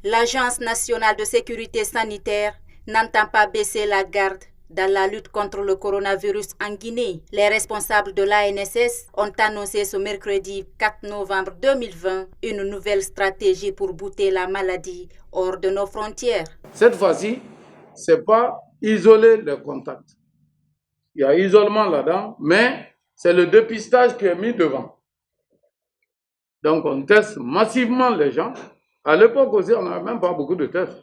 L'Agence nationale de sécurité sanitaire n'entend pas baisser la garde dans la lutte contre le coronavirus en Guinée. Les responsables de l'ANSS ont annoncé ce mercredi 4 novembre 2020 une nouvelle stratégie pour bouter la maladie hors de nos frontières. Cette fois-ci, ce n'est pas isoler les contacts. Il y a isolement là-dedans, mais c'est le dépistage qui est mis devant. Donc on teste massivement les gens. À l'époque aussi, on n'avait même pas beaucoup de tests.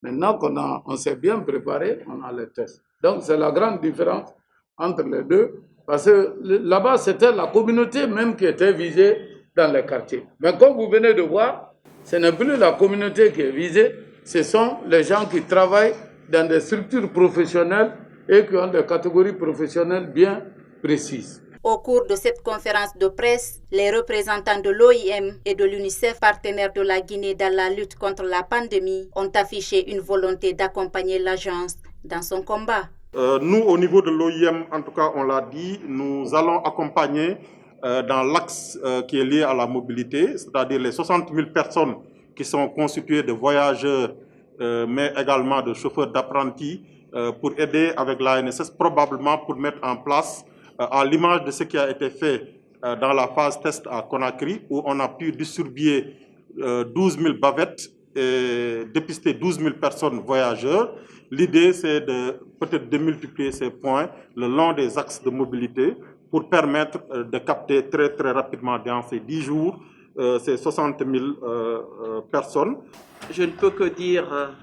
Maintenant qu'on s'est bien préparé, on a les tests. Donc c'est la grande différence entre les deux. Parce que là-bas, c'était la communauté même qui était visée dans les quartiers. Mais comme vous venez de voir, ce n'est plus la communauté qui est visée, ce sont les gens qui travaillent dans des structures professionnelles et qui ont des catégories professionnelles bien précises. Au cours de cette conférence de presse, les représentants de l'OIM et de l'UNICEF, partenaires de la Guinée dans la lutte contre la pandémie, ont affiché une volonté d'accompagner l'agence dans son combat. Nous, au niveau de l'OIM, en tout cas, on l'a dit, nous allons accompagner dans l'axe qui est lié à la mobilité, c'est-à-dire les 60 000 personnes qui sont constituées de voyageurs, mais également de chauffeurs d'apprentis, pour aider avec l'ANSS, probablement pour mettre en place, à l'image de ce qui a été fait dans la phase test à Conakry, où on a pu distribuer 12 000 bavettes et dépister 12 000 personnes voyageurs. L'idée, c'est de peut-être démultiplier ces points le long des axes de mobilité pour permettre de capter très très rapidement dans ces 10 jours ces 60 000 personnes. Je ne peux que dire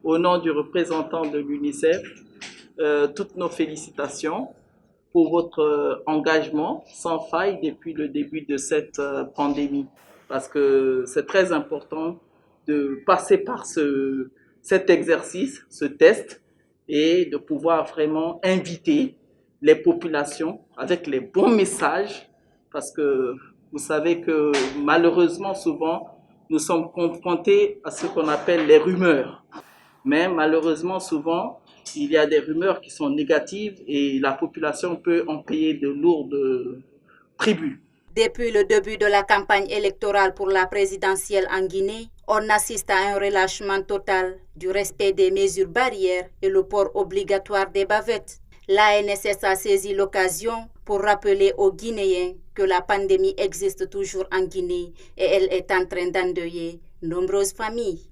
au nom du représentant de l'UNICEF toutes nos félicitations pour votre engagement sans faille depuis le début de cette pandémie. Parce que c'est très important de passer par cet exercice, ce test, et de pouvoir vraiment inviter les populations avec les bons messages. Parce que vous savez que malheureusement, souvent, nous sommes confrontés à ce qu'on appelle les rumeurs. Mais malheureusement, souvent, il y a des rumeurs qui sont négatives et la population peut en payer de lourdes tributs. Depuis le début de la campagne électorale pour la présidentielle en Guinée, on assiste à un relâchement total du respect des mesures barrières et le port obligatoire des bavettes. L'ANSS a saisi l'occasion pour rappeler aux Guinéens que la pandémie existe toujours en Guinée et elle est en train d'endeuiller nombreuses familles.